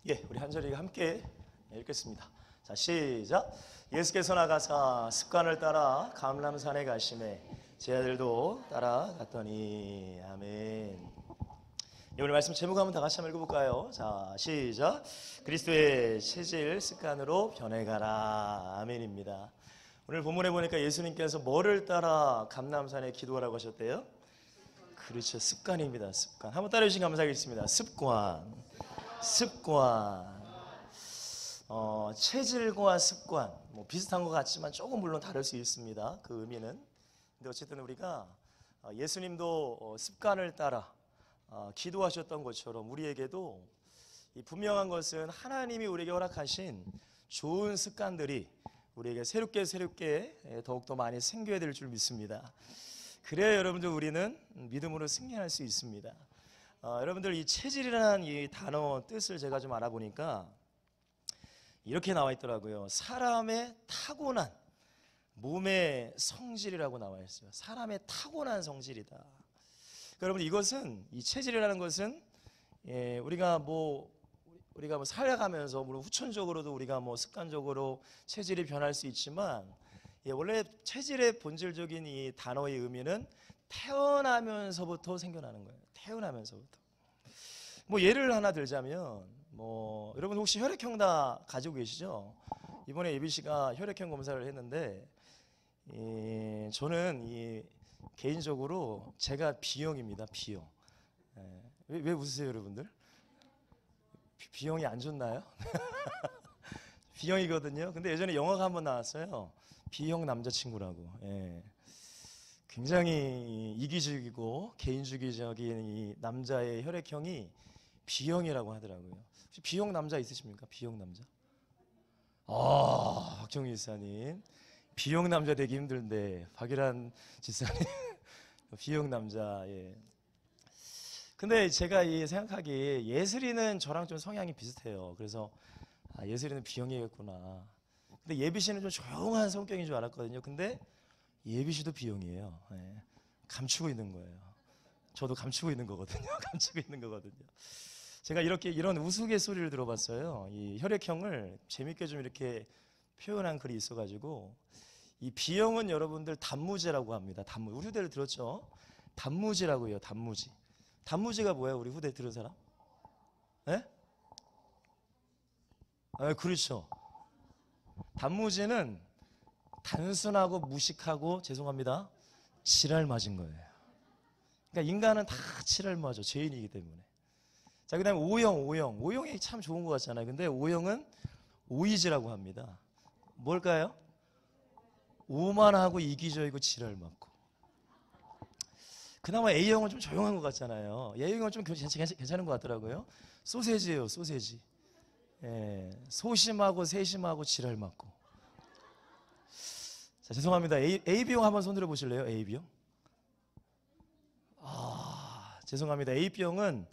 예, 우리 한 절이 함께 읽겠습니다. 자, 시작. 예수께서 나가사 습관을 따라 감람산에 가시매 제 아들도 따라갔더니. 아멘. 예, 오늘 말씀 제목 한번 다 같이 한번 읽어볼까요? 자, 시작. 그리스도의 체질 습관으로 변해가라. 아멘입니다. 오늘 본문에 보니까 예수님께서 뭐를 따라 감람산에 기도하라고 하셨대요? 그렇죠, 습관입니다. 습관. 한번 따라해 주시면 감사하겠습니다. 습관. 체질과 습관 뭐 비슷한 것 같지만 조금 물론 다를 수 있습니다. 그 의미는. 근데 어쨌든 우리가 예수님도 습관을 따라 기도하셨던 것처럼 우리에게도 이 분명한 것은 하나님이 우리에게 허락하신 좋은 습관들이 우리에게 새롭게 더욱더 많이 생겨야 될 줄 믿습니다. 그래야 여러분들 우리는 믿음으로 승리할 수 있습니다. 여러분들 이 체질이라는 이 단어 뜻을 제가 좀 알아보니까 이렇게 나와 있더라고요. 사람의 타고난 몸의 성질이라고 나와 있어요. 사람의 타고난 성질이다. 그러니까 여러분 이것은 이 체질이라는 것은 우리가 뭐 살아가면서 물론 후천적으로도 우리가 뭐 습관적으로 체질이 변할 수 있지만 원래 체질의 본질적인 이 단어의 의미는 태어나면서부터 생겨나는 거예요. 태어나면서부터. 뭐 예를 하나 들자면 여러분 혹시 혈액형 다 가지고 계시죠? 이번에 예비 씨가 혈액형 검사를 했는데 저는 개인적으로 제가 B형입니다. B형. 왜 웃으세요, 여러분들? B형이 안 좋나요? B형이거든요. 근데 예전에 영화가 한번 나왔어요. B형 남자친구라고. 굉장히 이기적이고 개인주의적인 이 남자의 혈액형이 B형이라고 하더라고요. 혹시 B형 남자 있으십니까? B형 남자? 박정희 지사님 B형 남자 되기 힘든데 박일환 지사님 B형 남자. 근데 제가 생각하기에 예슬이는 저랑 좀 성향이 비슷해요. 그래서 예슬이는 B형이겠구나. 근데 예비 씨는 좀 조용한 성격인 줄 알았거든요. 근데 예비 씨도 B형이에요. 감추고 있는 거예요. 저도 감추고 있는 거거든요. 감추고 있는 거거든요. 제가 이런 우스갯소리를 들어봤어요. 이 혈액형을 재밌게 좀 이렇게 표현한 글이 있어가지고 이 B형은 여러분들 단무지라고 합니다. 우리 후대를 들었죠? 단무지라고 해요. 단무지. 단무지가 뭐예요? 우리 후대 들은 사람? 네? 그렇죠. 단무지는 단순하고 무식하고 죄송합니다. 지랄 맞은 거예요. 그러니까 인간은 다 지랄 맞아. 죄인이기 때문에. 자, 그 다음에 O형이 참 좋은 것 같잖아요. 근데 O형은 오이지라고 합니다. 뭘까요? 오만하고 이기적이고 지랄 맞고. 그나마 A형은 좀 조용한 것 같잖아요. A형은 좀 괜찮은 것 같더라고요. 소세지예요, 소세지. 소심하고 세심하고 지랄 맞고. 자, 죄송합니다. AB형 한번 손들어 보실래요? AB형? 죄송합니다. AB형은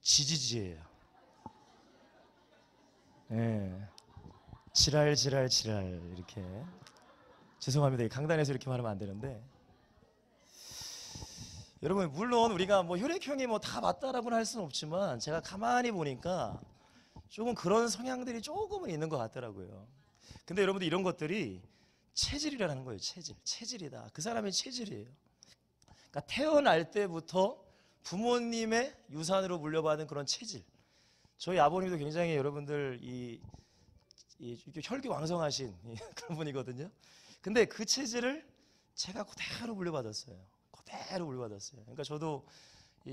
지지지예요. 지랄 이렇게. 죄송합니다. 강단에서 이렇게 말하면 안 되는데. 여러분 물론 우리가 혈액형이 다 맞다라고는 할 수는 없지만 제가 가만히 보니까 조금 그런 성향들이 조금은 있는 것 같더라고요. 근데 여러분들 이런 것들이 체질이라는 거예요. 체질이다. 그 사람의 체질이에요. 그러니까 태어날 때부터 부모님의 유산으로 물려받은 그런 체질. 저희 아버님도 굉장히 여러분들 혈기왕성하신 그런 분이거든요. 근데 그 체질을 제가 그대로 물려받았어요. 그러니까 저도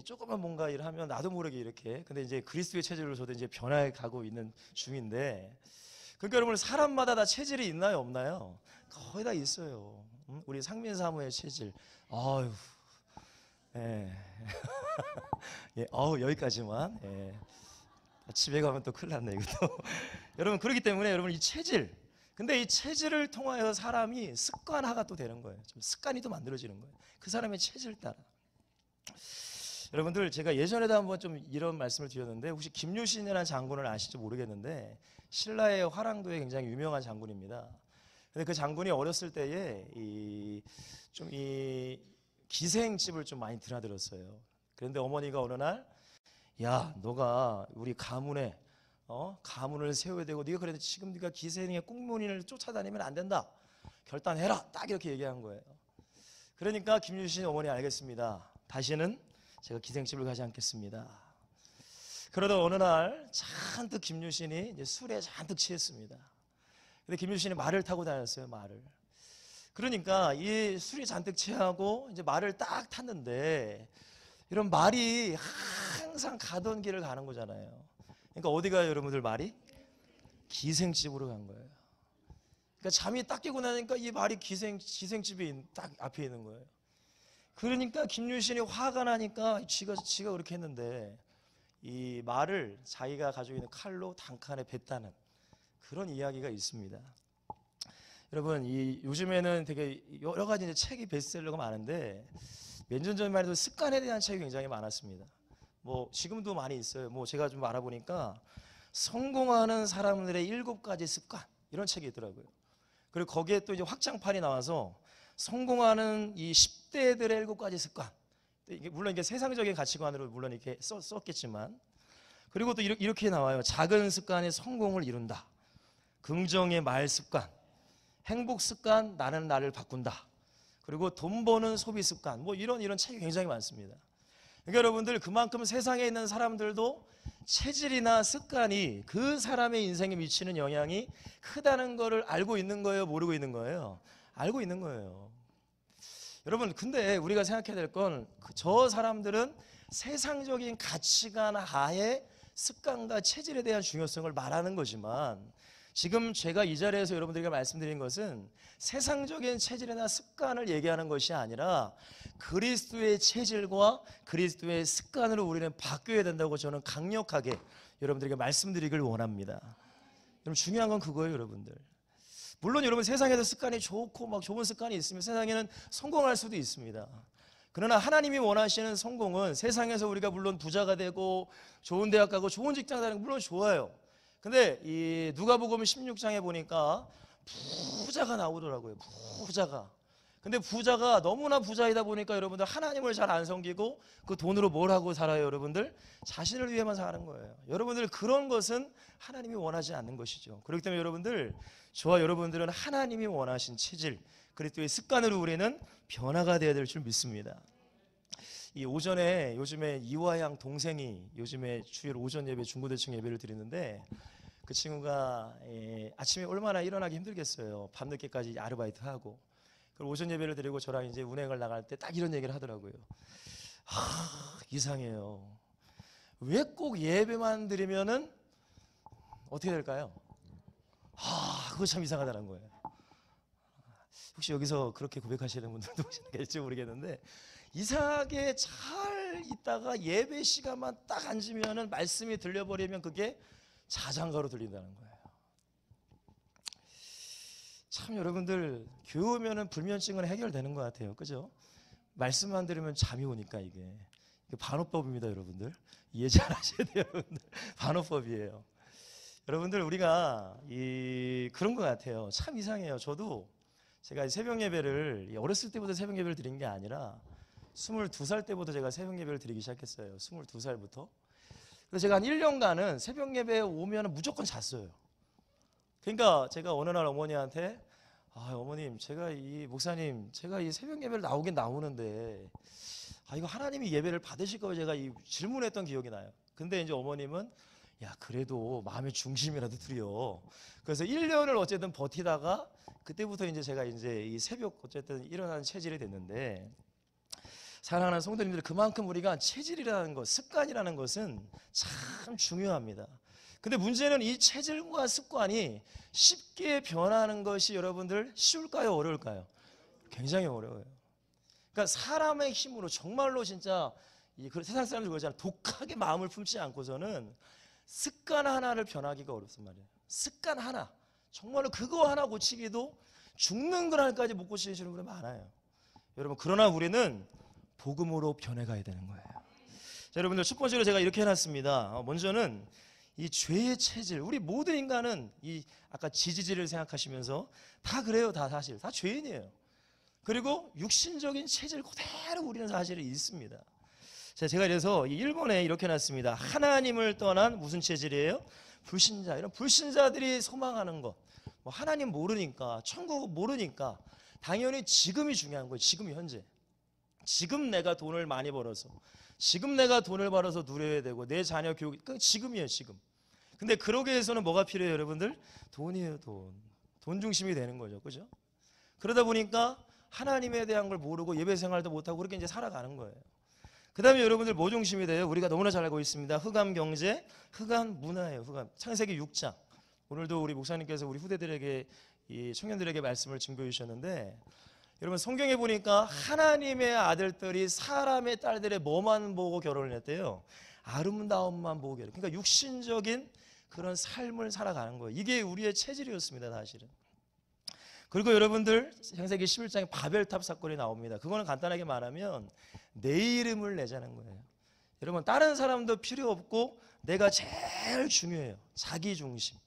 조금만 뭔가 일을 하면 나도 모르게 이렇게. 근데 이제 그리스도의 체질로 저도 이제 변해가고 있는 중인데. 그러니까 여러분 사람마다 다 체질이 있나요, 없나요? 거의 다 있어요. 우리 상민 사모의 체질. 여기까지만. 집에 가면 또 큰일 났네, 이것도. 여러분, 그렇기 때문에 여러분 이 체질. 근데 이 체질을 통하여 사람이 습관화가 또 되는 거예요. 좀 습관이 또 만들어지는 거예요. 그 사람의 체질 따라. 여러분들 제가 예전에도 한번 좀 이런 말씀을 드렸는데 혹시 김유신이라는 장군을 아실지 모르겠는데 신라의 화랑도에 굉장히 유명한 장군입니다. 근데 그 장군이 어렸을 때에 이 기생집을 좀 많이 드나들었어요. 그런데 어머니가 어느 날 야, 너가 우리 가문에 가문을 세워야 되고 네가 그래도 지금 네가 기생의 꽁무니를 쫓아다니면 안 된다. 결단해라. 딱 이렇게 얘기한 거예요. 그러니까 김유신 어머니 알겠습니다. 다시는 제가 기생집을 가지 않겠습니다. 그러다 어느 날 잔뜩 김유신이 이제 술에 잔뜩 취했습니다. 근데 김유신이 말을 타고 다녔어요. 말을. 그러니까 이 술이 잔뜩 취하고 이제 말을 딱 탔는데 이런 말이 항상 가던 길을 가는 거잖아요. 그러니까 어디 가요, 여러분들 말이? 기생집으로 간 거예요. 그러니까 잠이 딱 깨고 나니까 이 말이 기생집이 딱 앞에 있는 거예요. 그러니까 김유신이 화가 나니까 지가 그렇게 했는데 이 말을 자기가 가지고 있는 칼로 단칸에 뱉다는 그런 이야기가 있습니다. 여러분, 요즘에는 되게 여러 가지 이제 책이 베스트셀러가 많은데 몇 년 전만 해도 습관에 대한 책이 굉장히 많았습니다. 뭐 지금도 많이 있어요. 뭐 제가 좀 알아보니까 성공하는 사람들의 7가지 습관 이런 책이 있더라고요. 그리고 거기에 또 이제 확장판이 나와서 성공하는 이 10대들의 7가지 습관. 물론 이게 세상적인 가치관으로 물론 이렇게 썼겠지만, 그리고 또 이렇게 나와요. 작은 습관이 성공을 이룬다. 긍정의 말 습관, 행복 습관, 나는 나를 바꾼다. 그리고 돈 버는 소비 습관, 뭐 이런 책이 굉장히 많습니다. 그러니까 여러분들 그만큼 세상에 있는 사람들도 체질이나 습관이 그 사람의 인생에 미치는 영향이 크다는 것을 알고 있는 거예요? 모르고 있는 거예요? 알고 있는 거예요. 여러분, 근데 우리가 생각해야 될 건 저 사람들은 세상적인 가치관 하에 습관과 체질에 대한 중요성을 말하는 거지만, 지금 제가 이 자리에서 여러분들에게 말씀드린 것은 세상적인 체질이나 습관을 얘기하는 것이 아니라 그리스도의 체질과 그리스도의 습관으로 우리는 바뀌어야 된다고 저는 강력하게 여러분들에게 말씀드리길 원합니다. 여러분, 중요한 건 그거예요, 여러분들. 물론 여러분 세상에도 습관이 좋고 막 좋은 습관이 있으면 세상에는 성공할 수도 있습니다. 그러나 하나님이 원하시는 성공은 세상에서 우리가 물론 부자가 되고 좋은 대학 가고 좋은 직장 다니는 거 물론 좋아요. 근데 이 누가복음 16장에 보니까 부자가 나오더라고요. 부자가. 근데 부자가 너무나 부자이다 보니까 여러분들 하나님을 잘 안 섬기고 그 돈으로 뭘 하고 살아요, 여러분들? 자신을 위해만 사는 거예요. 여러분들 그런 것은 하나님이 원하지 않는 것이죠. 그렇기 때문에 여러분들, 저와 여러분들은 하나님이 원하신 체질, 그리스도의 습관으로 우리는 변화가 되어야 될 줄 믿습니다. 이 오전에 요즘에 이화양 동생이 요즘에 주일 오전 예배 중고대청 예배를 드리는데 그 친구가 아침에 얼마나 일어나기 힘들겠어요. 밤늦게까지 아르바이트하고. 그리고 오전 예배를 드리고 저랑 이제 운행을 나갈 때 딱 이런 얘기를 하더라고요. 이상해요. 왜 꼭 예배만 드리면은 어떻게 될까요? 그거 참 이상하다는 거예요. 혹시 여기서 그렇게 고백하시는 분들도 계실지 모르겠는데, 이상하게 잘 있다가 예배 시간만 딱 앉으면은 말씀이 들려버리면 그게 자장가로 들린다는 거예요. 참 여러분들, 교회 오면은 불면증은 해결되는 것 같아요. 그죠? 말씀만 들으면 잠이 오니까 이게 반어법입니다, 여러분들. 이해 잘 하셔야 돼요, 여러분들. 반어법이에요. 여러분들, 우리가 그런 것 같아요. 참 이상해요. 저도 제가 새벽 예배를 어렸을 때부터 새벽 예배를 드린 게 아니라 22살 때부터 제가 새벽 예배를 드리기 시작했어요. 22살부터. 그래서 제가 한 1년간은 새벽 예배에 오면 무조건 잤어요. 그러니까 제가 어느 날 어머니한테 어머님, 목사님, 제가 이 새벽 예배를 나오긴 나오는데 이거 하나님이 예배를 받으실까요? 제가 질문했던 기억이 나요. 근데 이제 어머님은 야, 그래도 마음의 중심이라도 드려. 그래서 1년을 어쨌든 버티다가 그때부터 이제 제가 이제 이 새벽 어쨌든 일어나는 체질이 됐는데, 사랑하는 성도님들, 그만큼 우리가 체질이라는 것, 습관이라는 것은 참 중요합니다. 근데 문제는 이 체질과 습관이 쉽게 변하는 것이 여러분들 쉬울까요? 어려울까요? 굉장히 어려워요. 그러니까 사람의 힘으로 정말로 진짜 세상 사람들 그러잖아요. 독하게 마음을 품지 않고서는 습관 하나를 변하기가 어렵단 말이에요. 습관 하나, 정말로 그거 하나 고치기도 죽는 그날까지 못 고치시는 분이 많아요. 여러분, 그러나 우리는 복음으로 변해가야 되는 거예요. 자, 여러분들, 첫 번째로 제가 이렇게 해놨습니다. 먼저는 이 죄의 체질, 우리 모든 인간은 아까 지지질을 생각하시면서 다 그래요. 다 사실 다 죄인이에요. 그리고 육신적인 체질 그대로 우리는 사실은 있습니다. 자, 제가 그래서 1번에 이렇게 놨습니다. 하나님을 떠난 무슨 체질이에요? 불신자, 이런 불신자들이 소망하는 것, 뭐 하나님 모르니까, 천국 모르니까 당연히 지금이 중요한 거예요. 지금 현재. 지금 내가 돈을 많이 벌어서, 지금 내가 돈을 벌어서 누려야 되고 내 자녀 교육, 지금이에요, 지금. 근데 그러기 위해서는 뭐가 필요해요, 여러분들? 돈이에요, 돈. 돈 중심이 되는 거죠, 그죠? 그러다 보니까 하나님에 대한 걸 모르고 예배 생활도 못하고 그렇게 이제 살아가는 거예요. 그 다음에 여러분들 뭐 중심이 돼요? 우리가 너무나 잘 알고 있습니다. 흑암 경제, 흑암 문화예요. 흑암. 창세기 6장. 오늘도 우리 목사님께서 우리 후대들에게, 이 청년들에게 말씀을 증거해 주셨는데, 여러분 성경에 보니까 하나님의 아들들이 사람의 딸들의 뭐만 보고 결혼을 했대요? 아름다움만 보고 결혼. 그러니까 육신적인 그런 삶을 살아가는 거예요. 이게 우리의 체질이었습니다, 사실은. 그리고 여러분들 창세기 11장에 바벨탑 사건이 나옵니다. 그거는 간단하게 말하면 내 이름을 내자는 거예요. 여러분 다른 사람도 필요 없고 내가 제일 중요해요. 자기 중심.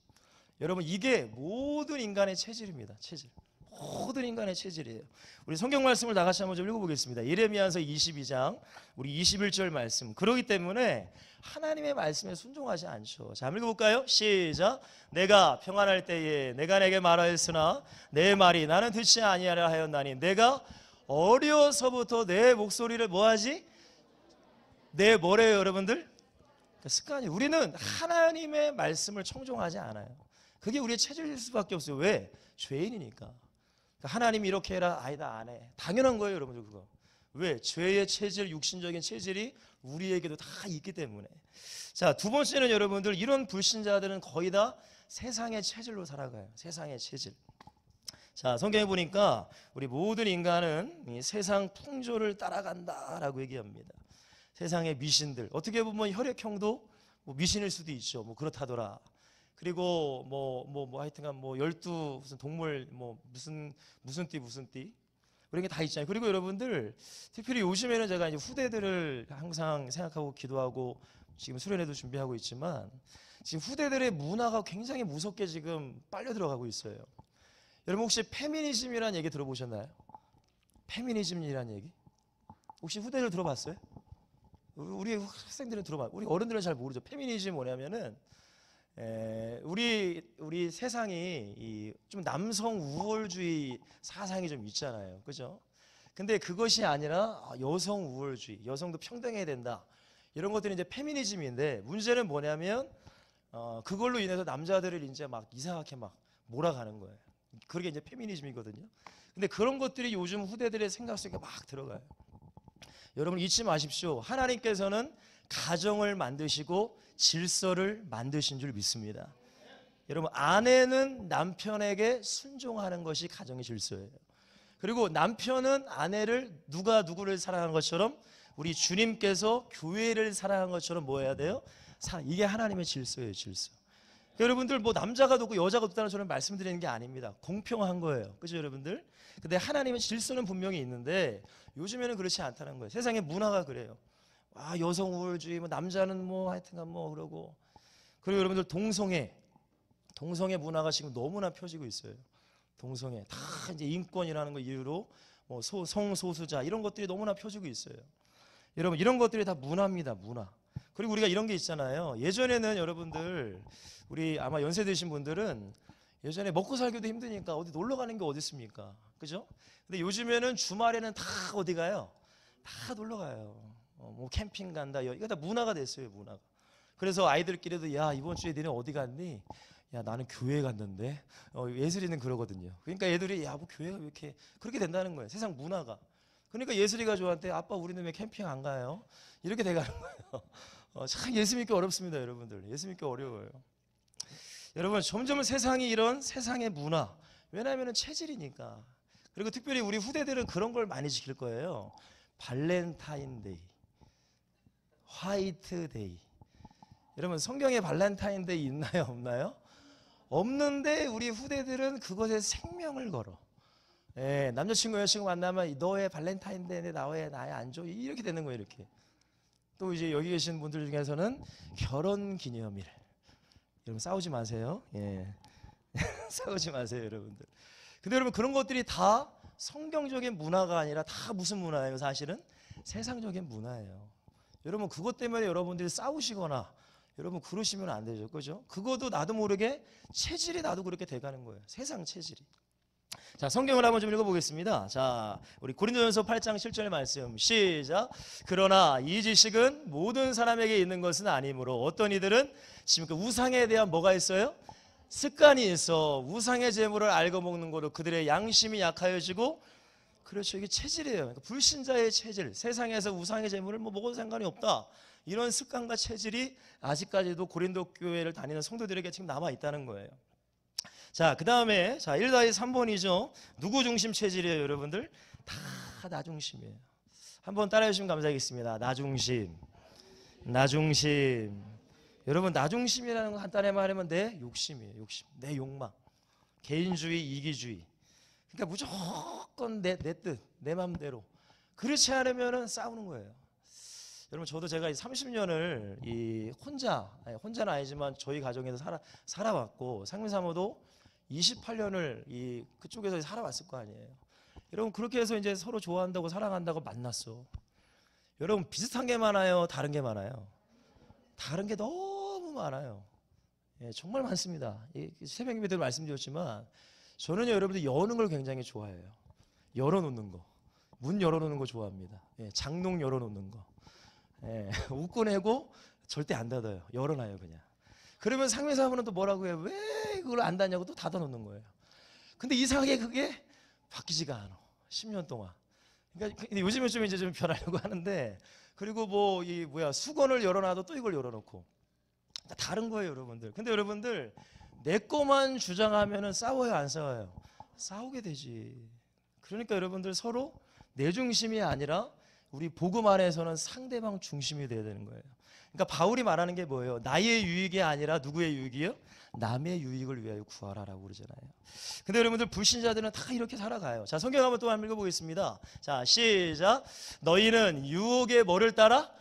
여러분 이게 모든 인간의 체질입니다. 체질. 모든 인간의 체질이에요. 우리 성경 말씀을 다 같이 한번 좀 읽어보겠습니다. 예레미야서 22장 우리 21절 말씀. 그렇기 때문에 하나님의 말씀에 순종하지 않죠. 자, 한번 읽어볼까요? 시작. 내가 평안할 때에 내가 내게 말하였으나 내 말이 나는 듣지 아니하려 하였나니 내가 어려서부터 내 목소리를 뭐하지? 내 뭐래요, 여러분들? 그 습관이. 우리는 하나님의 말씀을 청종하지 않아요. 그게 우리의 체질일 수밖에 없어요. 왜? 죄인이니까. 하나님이 이렇게 해라. 아니다, 안 해. 당연한 거예요, 여러분들 그거. 왜? 죄의 체질, 육신적인 체질이 우리에게도 다 있기 때문에. 자, 두 번째는 여러분들 이런 불신자들은 거의 다 세상의 체질로 살아가요. 세상의 체질. 자, 성경에 보니까 우리 모든 인간은 이 세상 풍조를 따라간다라고 얘기합니다. 세상의 미신들. 어떻게 보면 혈액형도 뭐 미신일 수도 있죠. 뭐 그렇다더라. 그리고 하여튼간 12 무슨 동물 무슨 띠 그런 게 다 있잖아요. 그리고 여러분들 특별히 요즘에는 제가 이제 후대들을 항상 생각하고 기도하고 지금 수련회도 준비하고 있지만 지금 후대들의 문화가 굉장히 무섭게 지금 빨려 들어가고 있어요. 여러분 혹시 페미니즘이라는 얘기 들어보셨나요? 페미니즘이라는 얘기? 혹시 후대들 들어봤어요? 우리 학생들은 들어봐. 우리 어른들은 잘 모르죠. 페미니즘 뭐냐면은 우리 세상이 좀 남성 우월주의 사상이 좀 있잖아요, 그죠? 근데 그것이 아니라 여성 우월주의, 여성도 평등해야 된다 이런 것들이 이제 페미니즘인데 문제는 뭐냐면 그걸로 인해서 남자들을 이제 막 이상하게 막 몰아가는 거예요. 그게 이제 페미니즘이거든요. 근데 그런 것들이 요즘 후대들의 생각 속에 막 들어가요. 여러분 잊지 마십시오. 하나님께서는 가정을 만드시고 질서를 만드신 줄 믿습니다. 여러분 아내는 남편에게 순종하는 것이 가정의 질서예요. 그리고 남편은 아내를 누가 누구를 사랑한 것처럼 우리 주님께서 교회를 사랑한 것처럼 뭐 해야 돼요? 이게 하나님의 질서예요, 질서. 여러분들 남자가 높고 여자가 높다는 저는 말씀드리는 게 아닙니다. 공평한 거예요, 그죠 여러분들? 근데 하나님의 질서는 분명히 있는데 요즘에는 그렇지 않다는 거예요. 세상의 문화가 그래요. 여성 우월주의, 남자는 하여튼간 그러고. 그리고 여러분들 동성애 문화가 지금 너무나 펴지고 있어요. 동성애 다 이제 인권이라는 거 이유로 성소수자 이런 것들이 너무나 펴지고 있어요. 여러분 이런 것들이 다 문화입니다, 문화. 그리고 우리가 이런 게 있잖아요. 예전에는 여러분들 우리 아마 연세 드신 분들은 예전에 먹고 살기도 힘드니까 어디 놀러 가는 게 어디 있습니까, 그죠? 근데 요즘에는 주말에는 다 어디 가요? 다 놀러 가요. 캠핑 간다. 이거 다 문화가 됐어요, 문화가. 그래서 아이들끼리도 야 이번 주에 너네 어디 갔니? 야 나는 교회 갔는데. 예슬이는 그러거든요. 그러니까 애들이 야 뭐 교회가 왜 이렇게 그렇게 된다는 거예요. 세상 문화가. 그러니까 예슬이가 저한테 아빠 우리는 왜 캠핑 안 가요? 이렇게 돼가는 거예요. 참 예수 믿기 어렵습니다, 여러분들. 예수 믿기 어려워요. 여러분 점점 세상이 이런 세상의 문화. 왜냐하면 체질이니까. 그리고 특별히 우리 후대들은 그런 걸 많이 지킬 거예요. 발렌타인데이, 화이트데이. 여러분 성경에 발렌타인데이 있나요, 없나요? 없는데 우리 후대들은 그것에 생명을 걸어. 남자친구 여자친구 만나면 너의 발렌타인데이인데 나의 안 줘? 이렇게 되는 거예요, 이렇게. 또 이제 여기 계신 분들 중에서는 결혼기념일. 여러분 싸우지 마세요. 싸우지 마세요, 여러분들. 근데 여러분 그런 것들이 다 성경적인 문화가 아니라 다 무슨 문화예요? 사실은 세상적인 문화예요. 여러분 그것 때문에 여러분들이 싸우시거나 여러분 그러시면 안 되죠. 그죠? 그것도 나도 모르게 체질이 나도 그렇게 돼가는 거예요. 세상 체질이. 자, 성경을 한번 좀 읽어보겠습니다. 자, 우리 고린도전서 8장 7절 말씀 시작. 그러나 이 지식은 모든 사람에게 있는 것은 아니므로 어떤 이들은 지금 그 우상에 대한 뭐가 있어요? 습관이 있어. 우상의 재물을 알고 먹는 거로 그들의 양심이 약하여지고, 그렇죠, 이게 체질이에요. 그러니까 불신자의 체질, 세상에서 우상의 재물을 뭐 먹어도 상관이 없다, 이런 습관과 체질이 아직까지도 고린도 교회를 다니는 성도들에게 지금 남아 있다는 거예요. 자, 그 다음에 자 1-3번이죠. 누구 중심 체질이에요, 여러분들? 다 나 중심이에요. 한번 따라해 주시면 감사하겠습니다. 나 중심, 나 중심. 여러분, 나 중심이라는 거 간단히 말하면 내 욕심이에요. 욕심, 내 욕망, 개인주의, 이기주의. 그러니까 무조건 내 뜻, 내 맘대로. 그렇지 않으면 싸우는 거예요. 여러분, 저도 제가 30년을 혼자는 아니지만 저희 가정에서 살아왔고, 상민사모도 28년을 그쪽에서 살아왔을 거 아니에요. 여러분, 그렇게 해서 이제 서로 좋아한다고 사랑한다고 만났어. 여러분, 비슷한 게 많아요, 다른 게 많아요? 다른 게 너무 많아요. 예, 정말 많습니다. 새벽 예배 때도 말씀드렸지만 저는요, 여러분들 여는 걸 굉장히 좋아해요. 열어놓는 거, 문 열어놓는 거 좋아합니다. 예, 장롱 열어놓는 거. 예, 웃고 내고 절대 안 닫아요. 열어놔요, 그냥. 그러면 상매사분은 또 뭐라고 해요? 왜 그걸 안 닫냐고 또 닫아놓는 거예요. 근데 이상하게 그게 바뀌지가 않아. 10년 동안. 그러니까 요즘은 좀 이제 좀 변하려고 하는데, 그리고 수건을 열어놔도 또 이걸 열어놓고. 그러니까 다른 거예요, 여러분들. 근데 여러분들, 내 거만 주장하면은 싸워요, 안 싸워요? 싸우게 되지. 그러니까 여러분들, 서로 내 중심이 아니라 우리 복음 안에서는 상대방 중심이 돼야 되는 거예요. 그러니까 바울이 말하는 게 뭐예요? 나의 유익이 아니라 누구의 유익이요? 남의 유익을 위하여 구하라라고 그러잖아요. 근데 여러분들, 불신자들은 다 이렇게 살아가요. 자, 성경 한번 또 한번 읽어보겠습니다. 자, 시작. 너희는 유혹의 뭐를 따라?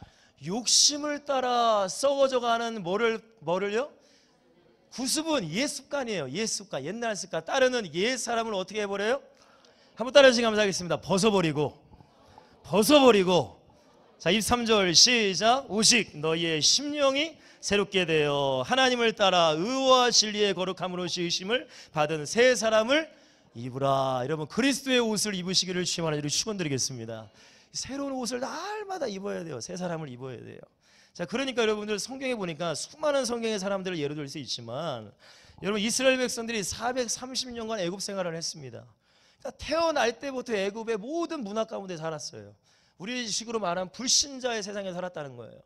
욕심을 따라 썩어져가는 뭐를요? 구습은 옛 습관이에요. 옛 습관, 옛날 습관. 따르는 옛 사람을 어떻게 해버려요? 한번 따라해주시면 감사하겠습니다. 벗어버리고. 자, 23절 시작. 오직 너희의 심령이 새롭게 되어 하나님을 따라 의와 진리의 거룩함으로 지으심을 받은 새 사람을 입으라. 여러분, 그리스도의 옷을 입으시기를 주님 안에서 축원드리겠습니다. 새로운 옷을 날마다 입어야 돼요. 새 사람을 입어야 돼요. 자, 그러니까 여러분들, 성경에 보니까 수많은 성경의 사람들을 예로 들 수 있지만, 여러분, 이스라엘 백성들이 430년간 애굽 생활을 했습니다. 그러니까 태어날 때부터 애굽의 모든 문화 가운데 살았어요. 우리 식으로 말하면 불신자의 세상에 살았다는 거예요.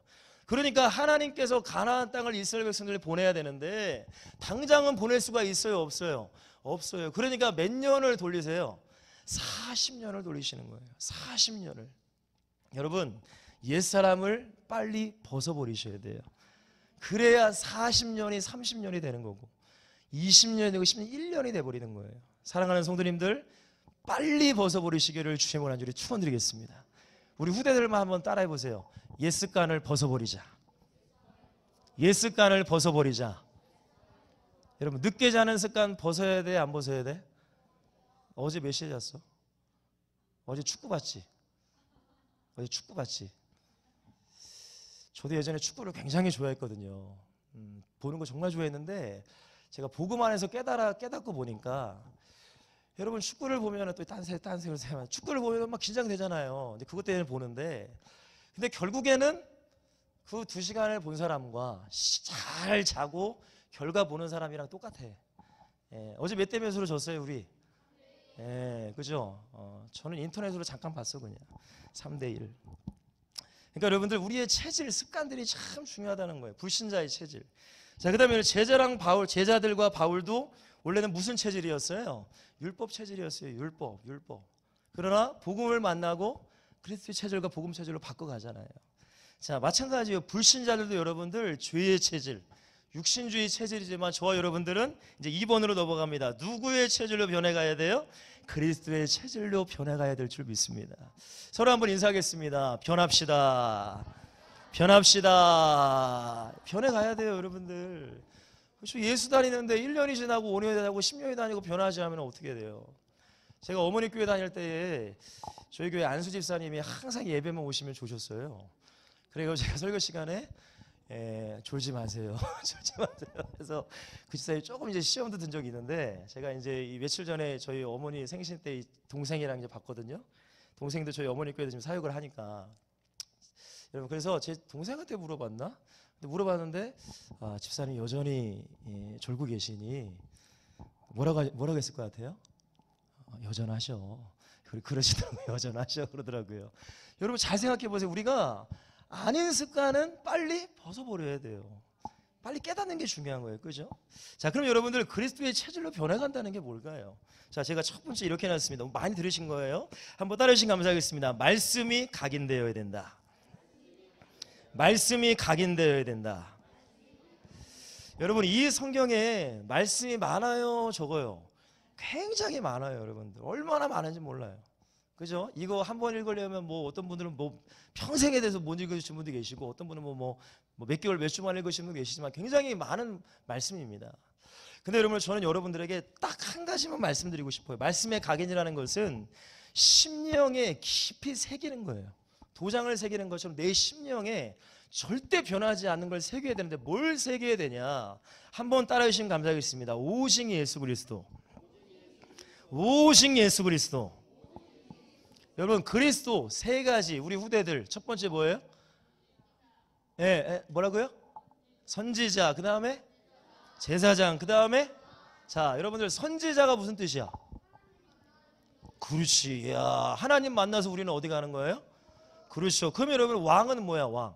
그러니까 하나님께서 가나안 땅을 이스라엘 백성들을 보내야 되는데, 당장은 보낼 수가 있어요, 없어요? 없어요. 그러니까 몇 년을 돌리세요? 40년을 돌리시는 거예요. 40년을. 여러분, 옛사람을 빨리 벗어버리셔야 돼요. 그래야 40년이 30년이 되는 거고, 20년이 되고 10년, 1년이 돼버리는 거예요. 사랑하는 성도님들, 빨리 벗어버리시기를 주님을 간절히 축원드리겠습니다. 우리 후대들만 한번 따라해 보세요. 옛 습관을 벗어버리자. 옛 습관을 벗어버리자. 여러분, 늦게 자는 습관 벗어야 돼, 안 벗어야 돼? 어제 몇 시에 잤어? 어제 축구 봤지? 저도 예전에 축구를 굉장히 좋아했거든요. 보는 거 정말 좋아했는데, 제가 복음 안에서 깨닫고 보니까, 여러분, 축구를 보면 또 딴 생각을 해요. 축구를 보면 막 긴장되잖아요. 근데 그것 때문에 보는데, 근데 결국에는 그 2시간을 본 사람과 잘 자고 결과 보는 사람이랑 똑같아. 예, 어제 몇 대 몇으로 졌어요, 우리? 예, 그죠? 저는 인터넷으로 잠깐 봤어, 그냥. 3대1. 그러니까 여러분들, 우리의 체질, 습관들이 참 중요하다는 거예요. 불신자의 체질. 자, 그 다음에 제자들과 바울도 원래는 무슨 체질이었어요? 율법 체질이었어요. 율법. 그러나 복음을 만나고 그리스도의 체질과 복음 체질로 바꿔가잖아요. 자, 마찬가지예요. 불신자들도 여러분들 죄의 체질, 육신주의 체질이지만 저와 여러분들은 이제 2번으로 넘어갑니다. 누구의 체질로 변해가야 돼요? 그리스도의 체질로 변해가야 될 줄 믿습니다. 서로 한번 인사하겠습니다. 변합시다. 변해가야 돼요, 여러분들. 그렇죠? 예수 다니는데 1년이 지나고 5년이 지나고 10년이 다니고 변하지 않으면 어떻게 돼요? 제가 어머니 교회 다닐 때에 저희 교회 안수 집사님이 항상 예배만 오시면 좋으셨어요. 그래서 제가 설교 시간에 졸지 마세요. 졸지 마세요. 그래서 그 집사님이 조금 이제 시험도 든 적이 있는데, 제가 이제 이 며칠 전에 저희 어머니 생신 때 이 동생이랑 이제 봤거든요. 동생도 저희 어머니 교회에서 지금 사역을 하니까, 여러분, 그래서 제 동생한테 물어봤나? 근데 물어봤는데, 집사님 여전히 졸고 계시니 뭐라고 했을 것 같아요? 여전하셔. 그러시더라고요. 여전하셔 그러더라고요. 여러분 잘 생각해 보세요. 우리가 아닌 습관은 빨리 벗어버려야 돼요. 빨리 깨닫는 게 중요한 거예요. 그죠? 자, 그럼 여러분들 그리스도의 체질로 변해간다는 게 뭘까요? 자, 제가 첫 번째 이렇게 해놨습니다. 너무 많이 들으신 거예요. 한번 따라주시면 감사하겠습니다. 말씀이 각인되어야 된다. 말씀이 각인되어야 된다. 여러분 이 성경에 말씀이 많아요, 적어요? 굉장히 많아요. 여러분들 얼마나 많은지 몰라요. 그죠? 이거 한 번 읽으려면 뭐 어떤 분들은 뭐 평생에 대해서 못 읽으신 분도 계시고, 어떤 분은 뭐 몇 개월 몇 주만 읽으신 분도 계시지만 굉장히 많은 말씀입니다. 근데 여러분 저는 여러분들에게 딱 한 가지만 말씀드리고 싶어요. 말씀의 각인이라는 것은 심령에 깊이 새기는 거예요. 도장을 새기는 것처럼 내 심령에 절대 변하지 않는 걸 새겨야 되는데, 뭘 새겨야 되냐? 한번 따라해 주시면 감사하겠습니다. 오직 예수 그리스도. 오직 예수 그리스도. 여러분 그리스도 세 가지. 우리 후대들 첫 번째 뭐예요? 뭐라고요? 선지자, 그 다음에 제사장, 그 다음에 자, 여러분들 선지자가 무슨 뜻이야? 그렇지. 야, 하나님 만나서 우리는 어디 가는 거예요? 그렇죠. 그럼 여러분 왕은 뭐야? 왕.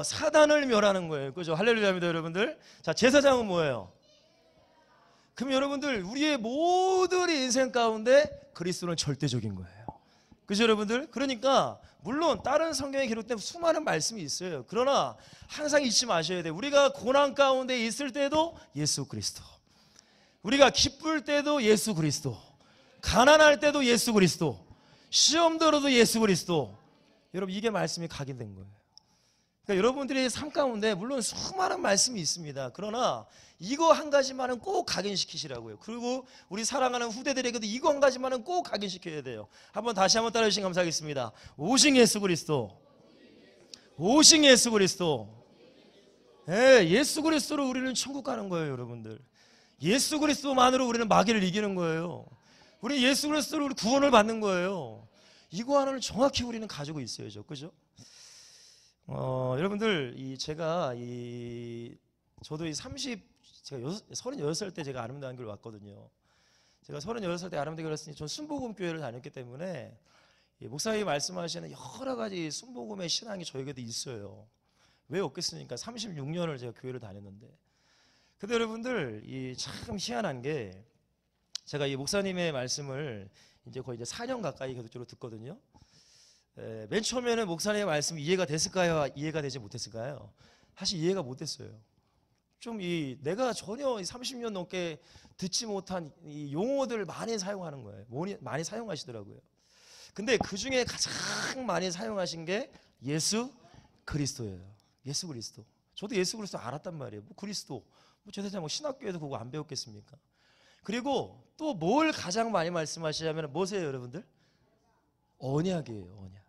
사단을 멸하는 거예요. 그죠? 할렐루야입니다, 여러분들. 자, 제사장은 뭐예요? 그럼 여러분들 우리의 모든 인생 가운데 그리스도는 절대적인 거예요. 그죠, 여러분들? 그러니까 물론 다른 성경에 기록된 수많은 말씀이 있어요. 그러나 항상 잊지 마셔야 돼요. 우리가 고난 가운데 있을 때도 예수 그리스도, 우리가 기쁠 때도 예수 그리스도, 가난할 때도 예수 그리스도, 시험 들어도 예수 그리스도. 여러분 이게 말씀이 각인된 거예요. 그러니까 여러분들의 삶 가운데 물론 수많은 말씀이 있습니다. 그러나 이거 한 가지만은 꼭 각인시키시라고요. 그리고 우리 사랑하는 후대들에게도 이거 한 가지만은 꼭 각인시켜야 돼요. 다시 한번 따라 주시면 감사하겠습니다. 오직 예수 그리스도. 오직 예수 그리스도. 예수 그리스도로 우리는 천국 가는 거예요, 여러분들. 예수 그리스도만으로 우리는 마귀를 이기는 거예요. 우리 예수 그리스도로 우리 구원을 받는 거예요. 이거 하나를 정확히 우리는 가지고 있어야죠. 그죠? 여러분들 저도 제가 36살 때 제가 아름다운 교회를 왔거든요. 제가 36살 때 아름다운 교회를 왔으니 전 순복음 교회를 다녔기 때문에 목사님이 말씀하시는 여러 가지 순복음의 신앙이 저에게도 있어요. 왜 없겠습니까? 36년을 제가 교회를 다녔는데. 근데 여러분들 참 희한한 게, 제가 이 목사님의 말씀을 이제 거의 4년 가까이 계속적으로 듣거든요. 맨 처음에는 목사님의 말씀이 이해가 됐을까요? 이해가 되지 못했을까요? 사실 이해가 못됐어요. 좀 내가 전혀 30년 넘게 듣지 못한 이 용어들을 많이 사용하는 거예요. 많이 사용하시더라고요. 근데 그 중에 가장 많이 사용하신 게 예수 그리스도예요. 예수 그리스도. 저도 예수 그리스도 알았단 말이에요. 그리스도. 제사장 신학교에도 그거 안 배웠겠습니까? 그리고 또 뭘 가장 많이 말씀하시냐면 뭐세요, 여러분들? 언약이에요, 언약.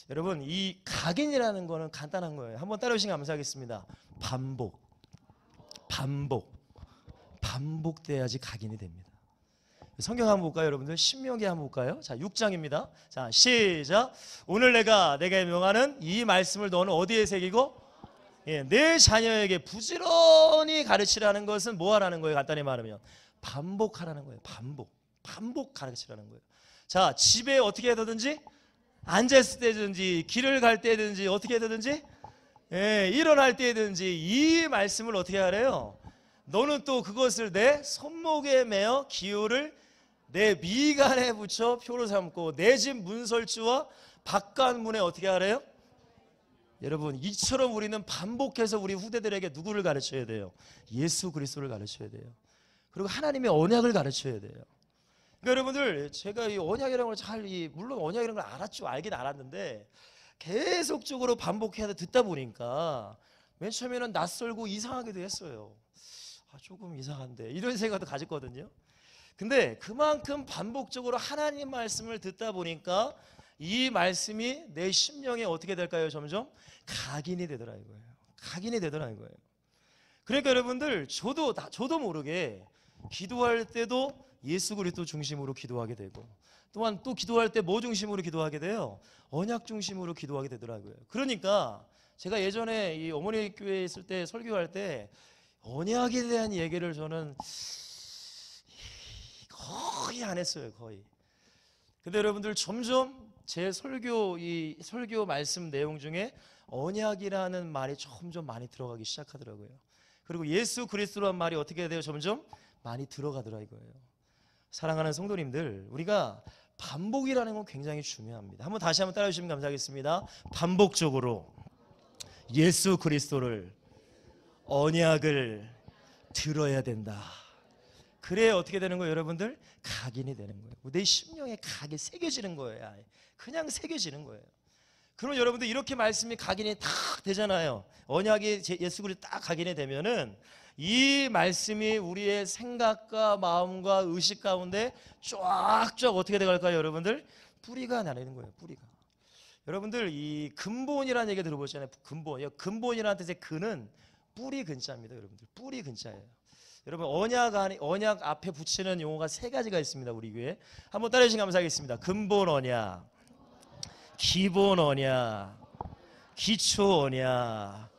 여러분 이 각인이라는 거는 간단한 거예요. 한번 따라오시면 감사하겠습니다. 반복돼야지 각인이 됩니다. 성경 한번 볼까요, 여러분들? 신명기 한번 볼까요? 자, 6장입니다. 자, 시작. 오늘 내게 명하는 이 말씀을 너는 어디에 새기고? 내 자녀에게 부지런히 가르치라는 것은 뭐 하라는 거예요? 간단히 말하면 반복하라는 거예요. 반복 가르치라는 거예요. 자, 집에 어떻게 해서든지, 앉았을 때든지, 길을 갈 때든지, 어떻게 해서든지, 일어날 때든지 이 말씀을 어떻게 하래요? 너는 또 그것을 내 손목에 매어 기호를 내 미간에 붙여 표로 삼고 내 집 문설주와 바깥문에 어떻게 하래요? 여러분 이처럼 우리는 반복해서 우리 후대들에게 누구를 가르쳐야 돼요? 예수 그리스도를 가르쳐야 돼요. 그리고 하나님의 언약을 가르쳐야 돼요. 그러니까 여러분들 제가 이 언약이라는 걸 물론 언약이라는 걸 알았죠. 알긴 알았는데 계속적으로 반복해서 듣다 보니까 맨 처음에는 낯설고 이상하기도 했어요. 조금 이상한데 이런 생각도 가졌거든요. 근데 그만큼 반복적으로 하나님 말씀을 듣다 보니까 이 말씀이 내 심령에 어떻게 될까요? 점점 각인이 되더라 이거예요. 각인이 되더라 이거예요. 그러니까 여러분들 저도 모르게 기도할 때도 예수 그리스도 중심으로 기도하게 되고, 또한 또 기도할 때 뭐 중심으로 기도하게 돼요? 언약 중심으로 기도하게 되더라고요. 그러니까 제가 예전에 이 어머니 교회에 있을 때 설교할 때 언약에 대한 얘기를 저는 거의 안 했어요. 거의. 근데 여러분들 점점 제 설교 말씀 내용 중에 언약이라는 말이 점점 많이 들어가기 시작하더라고요. 그리고 예수 그리스도란 말이 어떻게 돼요? 점점 많이 들어가더라 이거예요. 사랑하는 성도님들, 우리가 반복이라는 건 굉장히 중요합니다. 다시 한번 따라해 주시면 감사하겠습니다. 반복적으로 예수 그리스도를, 언약을 들어야 된다. 그래야 어떻게 되는 거예요, 여러분들? 각인이 되는 거예요. 내 심령에 각이 새겨지는 거예요. 그냥 새겨지는 거예요. 그럼 여러분들 이렇게 말씀이 각인이 딱 되잖아요. 언약이 예수 그리스도 딱 각인이 되면은 이 말씀이 우리의 생각과 마음과 의식 가운데 쫙쫙 어떻게 돼갈까요, 여러분들? 뿌리가 나는 거예요. 뿌리가. 여러분들 이 근본이라는 얘기 들어보셨잖아요. 근본이라는 뜻의 근은 뿌리 근자입니다. 여러분들 뿌리 근자예요. 여러분 언약 앞에 붙이는 용어가 3가지가 있습니다. 우리 교회 한번 따라해 주시면 감사하겠습니다. 근본 언약, 기본 언약, 기초 언약.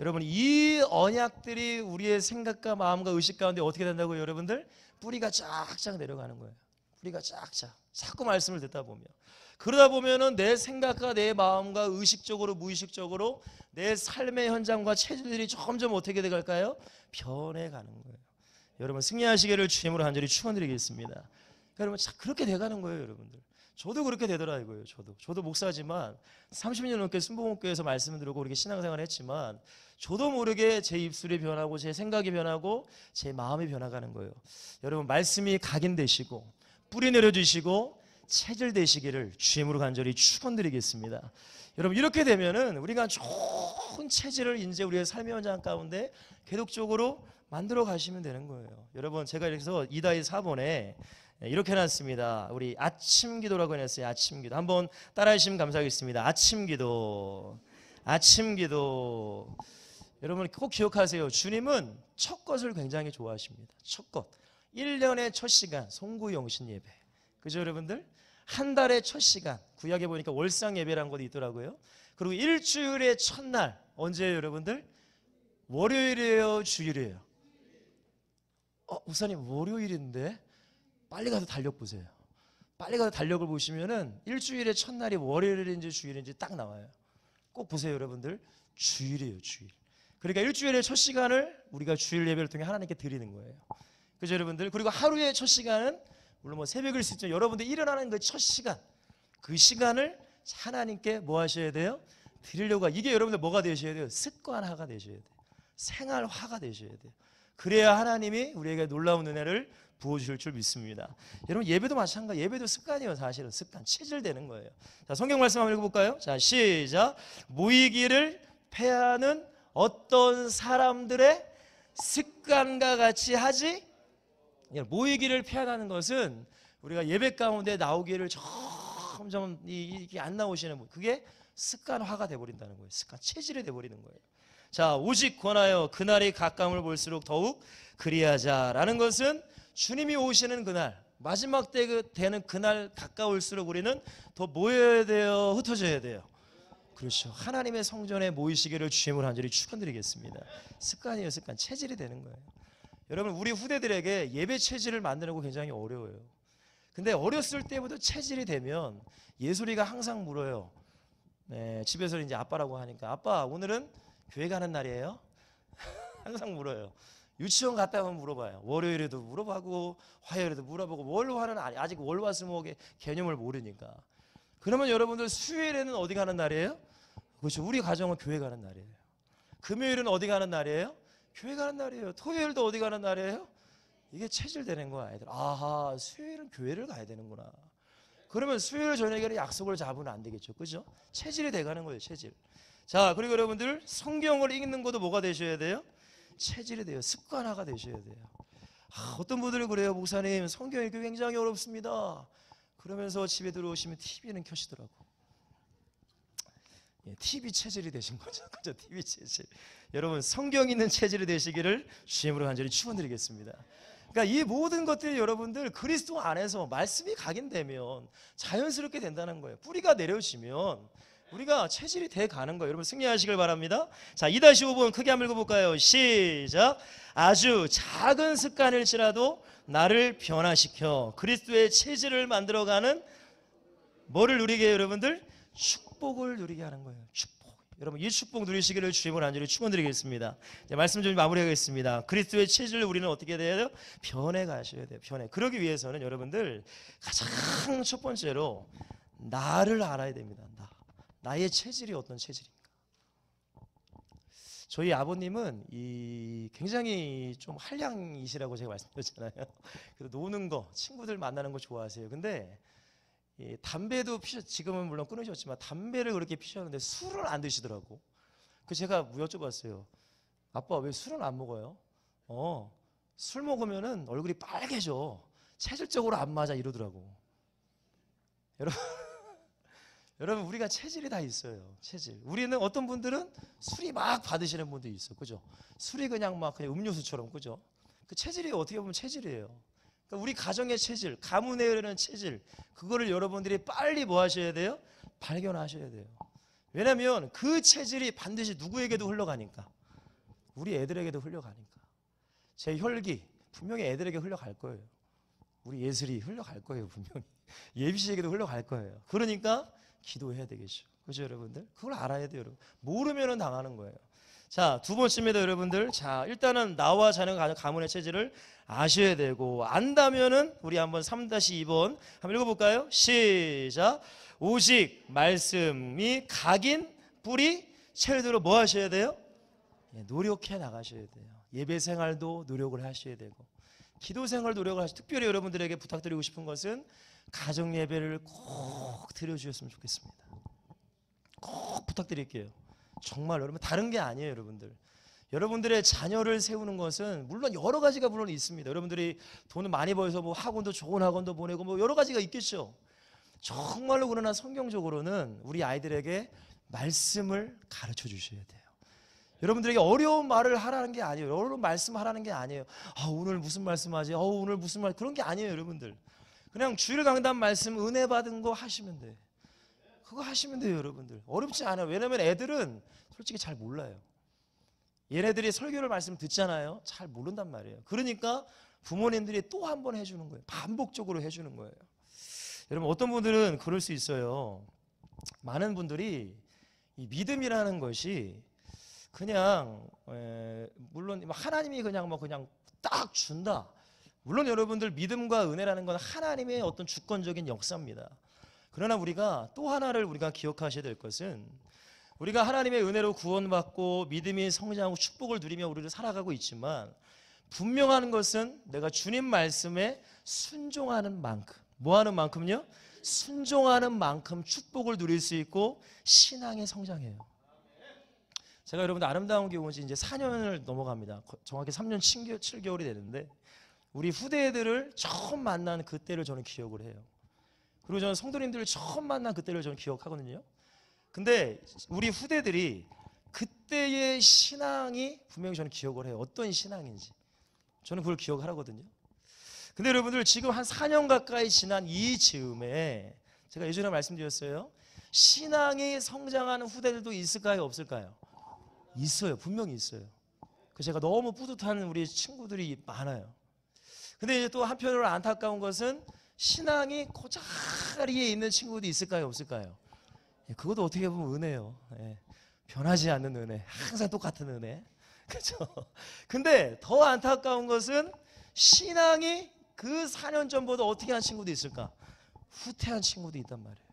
여러분 이 언약들이 우리의 생각과 마음과 의식 가운데 어떻게 된다고요, 여러분들? 뿌리가 쫙쫙 내려가는 거예요. 뿌리가 쫙쫙. 자꾸 말씀을 듣다 보면, 그러다 보면은 내 생각과 내 마음과 의식적으로 무의식적으로 내 삶의 현장과 체질들이 점점 어떻게 돼갈까요? 변해가는 거예요. 여러분 승리하시기를 주님으로 간절히 축원드리겠습니다. 여러분 그렇게 돼가는 거예요, 여러분들. 저도 그렇게 되더라 이거예요. 저도 목사지만 30년 넘게 순복음교회에서 말씀을 들고 이렇게 신앙생활을 했지만 저도 모르게 제 입술이 변하고 제 생각이 변하고 제 마음이 변화가는 거예요. 여러분 말씀이 각인되시고 뿌리 내려주시고 체질되시기를 주님으로 간절히 축원드리겠습니다. 여러분 이렇게 되면은 우리가 좋은 체질을 이제 우리의 삶의 현장 가운데 계속적으로 만들어 가시면 되는 거예요. 여러분 제가 이래서 이다희 4번에 이렇게 해놨습니다. 우리 아침 기도라고 해놨어요. 아침 기도 한번 따라해 주시면 감사하겠습니다. 아침 기도, 아침 기도. 여러분 꼭 기억하세요. 주님은 첫 것을 굉장히 좋아하십니다. 첫 것, 1년의 첫 시간 송구영신 예배, 그죠 여러분들? 한 달의 첫 시간, 구약에 보니까 월상 예배라는 것도 있더라고요. 그리고 일주일의 첫날 언제예요, 여러분들? 월요일이에요, 주일이에요? 목사님 월요일인데? 빨리 가서 달력 보세요. 빨리 가서 달력을 보시면은 일주일의 첫날이 월요일인지 주일인지 딱 나와요. 꼭 보세요, 여러분들. 주일이에요, 주일. 그러니까 일주일의 첫 시간을 우리가 주일 예배를 통해 하나님께 드리는 거예요. 그죠, 여러분들? 그리고 하루의 첫 시간은 물론 뭐 새벽일 수 있지만 여러분들 일어나는 그 첫 시간, 그 시간을 하나님께 뭐 하셔야 돼요? 드리려고. 이게 여러분들 뭐가 되셔야 돼요? 습관화가 되셔야 돼요. 생활화가 되셔야 돼요. 그래야 하나님이 우리에게 놀라운 은혜를 부어주실 줄 믿습니다. 여러분 예배도 마찬가지. 예배도 습관이에요. 사실은 습관, 체질되는 거예요. 자, 성경 말씀 한번 읽어볼까요? 자, 시작. 모이기를 패하는 어떤 사람들의 습관과 같이 하지. 모이기를 패하는 것은 우리가 예배 가운데 나오기를 점점 이게 안 나오시는 분, 그게 습관화가 돼버린다는 거예요. 습관, 체질이 돼버리는 거예요. 자, 오직 권하여 그날이 가까움을 볼수록 더욱 그리하자라는 것은 주님이 오시는 그날, 마지막 때 되는 그날 가까울수록 우리는 더 모여야 돼요, 흩어져야 돼요? 그렇죠. 하나님의 성전에 모이시기를 주님을 간절히 축원드리겠습니다. 습관이에요, 습관. 체질이 되는 거예요. 여러분 우리 후대들에게 예배 체질을 만드는 거 굉장히 어려워요. 근데 어렸을 때부터 체질이 되면 예솔이가 항상 물어요. 네, 집에서 이제 아빠라고 하니까 아빠 오늘은 교회 가는 날이에요? 항상 물어요. 유치원 갔다 오면 물어봐요. 월요일에도 물어보고 화요일에도 물어보고, 월화는 아직 월화수목의 개념을 모르니까. 그러면 여러분들 수요일에는 어디 가는 날이에요? 그렇죠. 우리 가정은 교회 가는 날이에요. 금요일은 어디 가는 날이에요? 교회 가는 날이에요. 토요일도 어디 가는 날이에요? 이게 체질되는 거야, 아이들. 아하, 수요일은 교회를 가야 되는구나. 그러면 수요일 저녁에 약속을 잡으면 안 되겠죠, 그죠? 체질이 돼가는 거예요, 체질. 자, 그리고 여러분들 성경을 읽는 것도 뭐가 되셔야 돼요? 체질이 돼요. 습관화가 되셔야 돼요. 어떤 분들은 그래요. 목사님 성경 읽기 굉장히 어렵습니다. 그러면서 집에 들어오시면 TV는 켜시더라고. 예, TV 체질이 되신 거죠. 그죠? TV 체질. 여러분, 성경 있는 체질이 되시기를 주님으로 간절히 축원드리겠습니다. 그러니까 이 모든 것들이 여러분들 그리스도 안에서 말씀이 각인되면 자연스럽게 된다는 거예요. 뿌리가 내려지면 우리가 체질이 돼 가는 거예요. 여러분 승리하시길 바랍니다. 자, 2-5번 크게 한번 읽어볼까요? 시작. 아주 작은 습관일지라도 나를 변화시켜 그리스도의 체질을 만들어가는 뭐를 누리게 해요, 여러분들? 축복을 누리게 하는 거예요. 축복. 여러분 이 축복 누리시기를 주님을 간절히 축원드리겠습니다. 이제 말씀 좀 마무리하겠습니다. 그리스도의 체질을 우리는 어떻게 해야 돼요? 변해 가셔야 돼요. 변해. 그러기 위해서는 여러분들 가장 첫 번째로 나를 알아야 됩니다. 나의 체질이 어떤 체질입니까? 저희 아버님은 굉장히 좀 한량이시라고 제가 말씀드렸잖아요. 그래서 노는 거, 친구들 만나는 거 좋아하세요. 근데 담배도 지금은 물론 끊으셨지만 담배를 그렇게 피셨는데 술을 안 드시더라고. 그래서 제가 여쭤봤어요. 아빠 왜 술은 안 먹어요? 술 먹으면은 얼굴이 빨개져. 체질적으로 안 맞아 이러더라고. 여러분 우리가 체질이 다 있어요. 체질. 우리는 어떤 분들은 술이 막 받으시는 분도 있어, 그죠? 술이 그냥 음료수처럼, 그죠? 그 체질이 어떻게 보면 체질이에요. 그러니까 우리 가정의 체질, 가문에 흐르는 체질, 그거를 여러분들이 빨리 뭐 하셔야 돼요? 발견하셔야 돼요. 왜냐하면 그 체질이 반드시 누구에게도 흘러가니까. 우리 애들에게도 흘러가니까. 제 혈기 분명히 애들에게 흘러갈 거예요. 우리 예슬이 흘러갈 거예요, 분명히. 예비 씨에게도 흘러갈 거예요. 그러니까 기도해야 되겠죠. 그죠, 여러분들? 그걸 알아야 돼요, 여러분. 모르면은 당하는 거예요. 자, 두 번째입니다, 여러분들. 자, 일단은 나와 자녀 가문의 체질을 아셔야 되고, 안다면은 우리 한번 3-2번 한번 읽어볼까요? 시작. 오직 말씀이 각인 뿌리 체질대로 뭐 하셔야 돼요? 노력해 나가셔야 돼요. 예배 생활도 노력을 하셔야 되고, 기도 생활 노력을 하시고, 특별히 여러분들에게 부탁드리고 싶은 것은 가정 예배를 꼭 드려주셨으면 좋겠습니다. 꼭 부탁드릴게요. 정말 여러분 다른 게 아니에요, 여러분들. 여러분들의 자녀를 세우는 것은 물론 여러 가지가 물론 있습니다. 여러분들이 돈을 많이 벌어서 뭐 학원도 좋은 학원도 보내고 뭐 여러 가지가 있겠죠. 정말로 그러나 성경적으로는 우리 아이들에게 말씀을 가르쳐 주셔야 돼요. 여러분들에게 어려운 말을 하라는 게 아니에요. 어려운 말씀 하라는 게 아니에요. 오늘 무슨 말씀하지? 오늘 무슨 말 그런 게 아니에요, 여러분들. 그냥 주일 강단 말씀 은혜 받은 거 하시면 돼. 그거 하시면 돼요, 여러분들. 어렵지 않아요. 왜냐면 애들은 솔직히 잘 몰라요. 얘네들이 설교를 말씀 듣잖아요. 잘 모른단 말이에요. 그러니까 부모님들이 또 한 번 해주는 거예요. 반복적으로 해주는 거예요. 여러분 어떤 분들은 그럴 수 있어요. 많은 분들이 이 믿음이라는 것이 그냥 물론 하나님이 그냥 딱 준다. 물론 여러분들 믿음과 은혜라는 건 하나님의 어떤 주권적인 역사입니다. 그러나 우리가 또 하나를 우리가 기억하셔야 될 것은 우리가 하나님의 은혜로 구원받고 믿음이 성장하고 축복을 누리며 우리를 살아가고 있지만 분명한 것은 내가 주님 말씀에 순종하는 만큼 뭐 하는 만큼요? 순종하는 만큼 축복을 누릴 수 있고 신앙의 성장해요. 제가 여러분들 아름다운 교회 온 지 이제 4년을 넘어갑니다. 정확히 3년 7개월이 되는데 우리 후대들을 처음 만난 그때를 저는 기억을 해요. 그리고 저는 성도님들을 처음 만난 그때를 저는 기억하거든요. 근데 우리 후대들이 그때의 신앙이 분명히 저는 기억을 해요. 어떤 신앙인지 저는 그걸 기억을 하거든요. 근데 여러분들 지금 한 4년 가까이 지난 이 즈음에 제가 예전에 말씀드렸어요. 신앙이 성장하는 후대들도 있을까요? 없을까요? 있어요. 분명히 있어요. 그래서 제가 너무 뿌듯한 우리 친구들이 많아요. 근데 이제 또 한편으로 안타까운 것은 신앙이 고자리에 있는 친구도 있을까요? 없을까요? 그것도 어떻게 보면 은혜예요. 변하지 않는 은혜. 항상 똑같은 은혜. 그렇죠? 근데 더 안타까운 것은 신앙이 그 4년 전보다 어떻게 한 친구도 있을까? 후퇴한 친구도 있단 말이에요.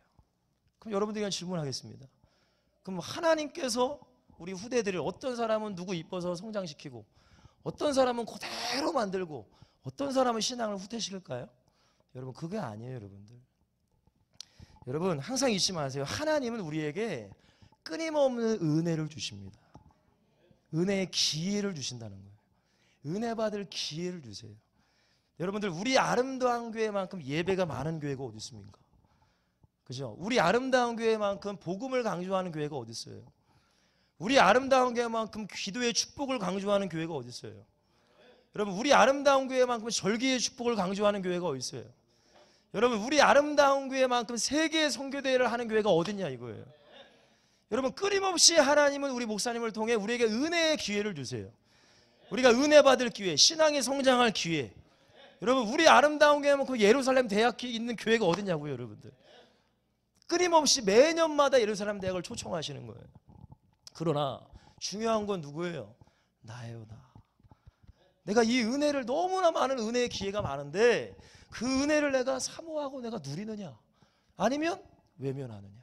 그럼 여러분들에게 질문하겠습니다. 그럼 하나님께서 우리 후대들을 어떤 사람은 누구 이뻐서 성장시키고 어떤 사람은 그대로 만들고 어떤 사람은 신앙을 후퇴시킬까요? 여러분 그게 아니에요, 여러분들. 여러분 항상 잊지 마세요. 하나님은 우리에게 끊임없는 은혜를 주십니다. 은혜의 기회를 주신다는 거예요. 은혜 받을 기회를 주세요. 여러분들 우리 아름다운 교회만큼 예배가 많은 교회가 어디 있습니까? 그죠? 우리 아름다운 교회만큼 복음을 강조하는 교회가 어디 있어요? 우리 아름다운 교회만큼 기도의 축복을 강조하는 교회가 어디 있어요? 여러분, 우리 아름다운 교회만큼 절기의 축복을 강조하는 교회가 어디 있어요? 여러분, 우리 아름다운 교회만큼 세계 선교대회를 하는 교회가 어딨냐 이거예요. 여러분, 끊임없이 하나님은 우리 목사님을 통해 우리에게 은혜의 기회를 주세요. 우리가 은혜 받을 기회, 신앙이 성장할 기회. 여러분, 우리 아름다운 교회만큼 예루살렘 대학이 있는 교회가 어딨냐고요, 여러분들. 끊임없이 매년마다 예루살렘 대학을 초청하시는 거예요. 그러나 중요한 건 누구예요? 나예요, 나. 내가 이 은혜를, 너무나 많은 은혜의 기회가 많은데 그 은혜를 내가 사모하고 내가 누리느냐, 아니면 외면하느냐.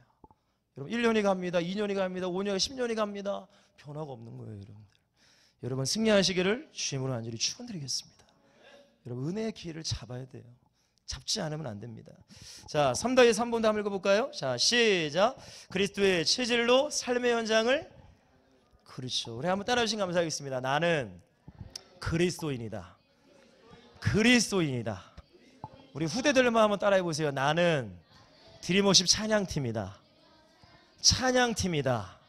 여러분, 1년이 갑니다, 2년이 갑니다, 5년, 10년이 갑니다. 변화가 없는 거예요, 여러분들. 여러분, 승리하시기를 주님으로 간절히 축원드리겠습니다. 여러분, 은혜의 기회를 잡아야 돼요. 잡지 않으면 안 됩니다. 자, 3더의 3번 다 한번 읽어볼까요? 자, 시작. 그리스도의 체질로 삶의 현장을. 그렇죠. 우리 한번 따라해 주시면 감사하겠습니다. 나는 그리스도인이다. 그리스도인이다. 우리 후대들만 한번 따라해 보세요. 나는 드림워십 찬양팀이다. 찬양팀이다.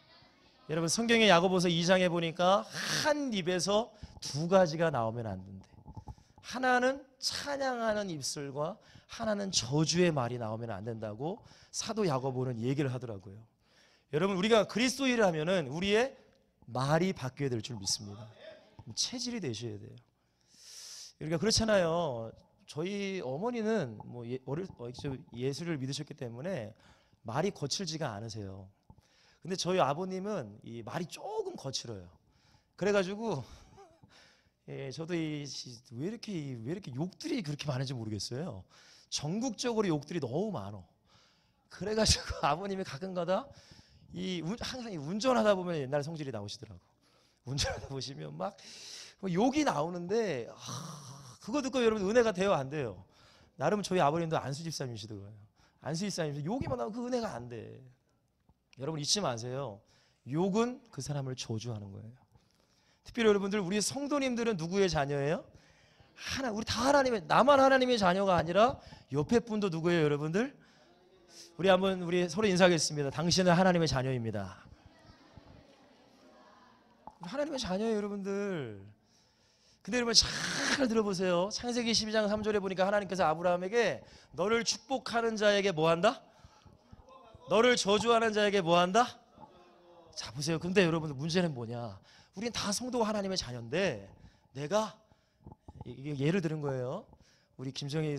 여러분, 성경의 야고보서 2장에 보니까 한 입에서 두 가지가 나오면 안 된대. 하나는 찬양하는 입술과 하나는 저주의 말이 나오면 안 된다고 사도 야고보는 얘기를 하더라고요. 여러분, 우리가 그리스도인을 하면은 우리의 말이 바뀌어야 될 줄 믿습니다. 체질이 되셔야 돼요. 그러니까 그렇잖아요. 저희 어머니는 뭐 예수를 믿으셨기 때문에 말이 거칠지가 않으세요. 근데 저희 아버님은 이 말이 조금 거칠어요. 그래가지고 저도 왜 이렇게 욕들이 그렇게 많은지 모르겠어요. 전국적으로 욕들이 너무 많어. 그래가지고 아버님이 가끔가다 항상 운전하다 보면 옛날 성질이 나오시더라고. 운전하다 보시면 막 욕이 나오는데 그거 듣고 여러분 은혜가 돼요, 안 돼요? 나름 저희 아버님도 안수 집사님이시더라고요. 안수 집사님 욕이만 나오면 그 은혜가 안 돼. 여러분, 잊지 마세요. 욕은 그 사람을 저주하는 거예요. 특별히 여러분들, 우리 성도님들은 누구의 자녀예요? 우리 다 하나님의, 나만 하나님의 자녀가 아니라 옆에 분도 누구예요, 여러분들? 우리 서로 인사하겠습니다. 당신은 하나님의 자녀입니다. 하나님의 자녀예요, 여러분들. 근데 여러분 잘 들어보세요. 창세기 12장 3절에 보니까 하나님께서 아브라함에게 너를 축복하는 자에게 뭐 한다? 너를 저주하는 자에게 뭐 한다? 자, 보세요. 근데 여러분들 문제는 뭐냐? 우린 다 성도가 하나님의 자녀인데 내가 이게 예를 들은 거예요. 우리 김정희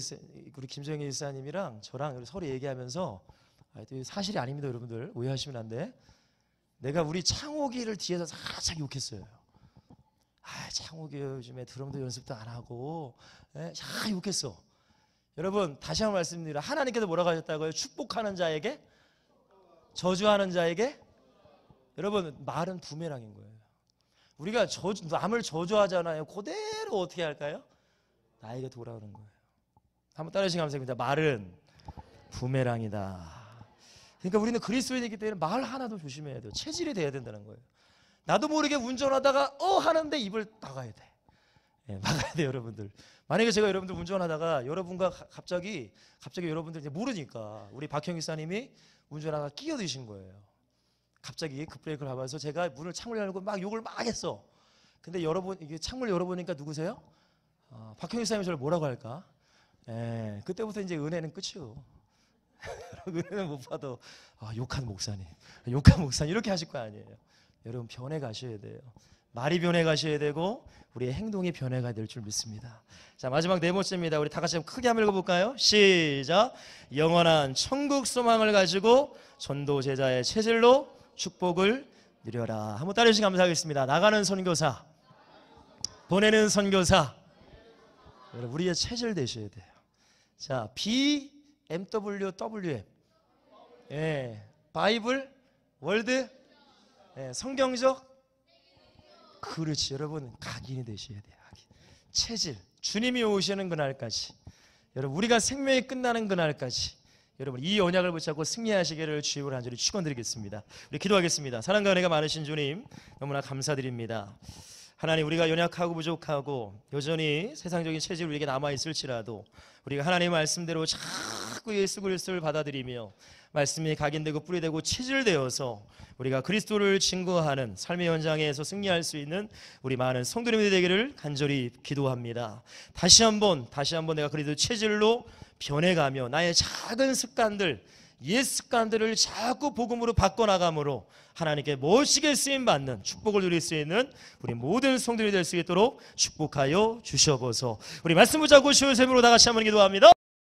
일사님이랑 저랑 서로 얘기하면서 사실이 아닙니다, 여러분들. 오해하시면 안 돼. 내가 우리 창호기를 뒤에서 살짝 욕했어요. 창호기 요즘에 드럼도 연습도 안 하고 욕했어. 여러분, 다시 한번 말씀드립니다. 하나님께서 뭐라고 하셨다고요? 축복하는 자에게, 저주하는 자에게. 여러분, 말은 부메랑인 거예요. 우리가 남을 저주하잖아요. 그대로 어떻게 할까요? 나에게 돌아오는 거예요. 한번 따라하시면 감사합니다. 말은 부메랑이다. 그러니까 우리는 그리스도인이기 때문에 말 하나도 조심해야 돼요. 체질이 돼야 된다는 거예요. 나도 모르게 운전하다가 하는데 입을 막아야 돼. 막아야 돼요, 여러분들. 만약에 제가 여러분들 운전하다가 여러분과 갑자기 여러분들 이제 모르니까 우리 박형희 사님이 운전하다가 끼어드신 거예요. 갑자기 급브레이크를 밟아서 제가 창문을 열고 막 욕을 막 했어. 근데 이게 창문을 열어보니까 누구세요? 박형희 사님이 저를 뭐라고 할까? 그때부터 이제 은혜는 끝이요. 은혜는 못 봐도 욕한 목사님 이렇게 하실 거 아니에요. 여러분, 변해 가셔야 돼요. 말이 변해 가셔야 되고 우리의 행동이 변해가 될 줄 믿습니다. 자, 마지막 네 번째입니다. 우리 다 같이 한번 크게 한번 읽어볼까요? 시작. 영원한 천국 소망을 가지고 전도 제자의 체질로 축복을 누려라. 한번 따르시면 감사하겠습니다. 나가는 선교사, 보내는 선교사. 여러분, 우리의 체질 되셔야 돼요. 자, BMWWM, 바이블, 월드, 성경적. 그렇지, 여러분, 각인이 되셔야 돼요. 체질, 주님이 오시는 그날까지, 여러분, 우리가 생명이 끝나는 그날까지 여러분 이 언약을 붙잡고 승리하시기를 주님으로 간절히 축원드리겠습니다. 우리 기도하겠습니다. 사랑과 은혜가 많으신 주님, 너무나 감사드립니다. 하나님, 우리가 연약하고 부족하고 여전히 세상적인 체질이 우리에게 남아있을지라도 우리가 하나님의 말씀대로 자꾸 예수 그리스도를 받아들이며 말씀이 각인되고 뿌리되고 체질되어서 우리가 그리스도를 증거하는 삶의 현장에서 승리할 수 있는 우리 많은 성도님들이 되기를 간절히 기도합니다. 다시 한번 내가 그리스도 체질로 변해가며 나의 작은 습관들, 옛 습관들을 자꾸 복음으로 바꿔나감으로 하나님께 멋지게 쓰임받는 축복을 누릴 수 있는 우리 모든 성도들이 될 수 있도록 축복하여 주셔서 우리 말씀 붙잡고 주의 세으로 다 같이 한번 기도합니다.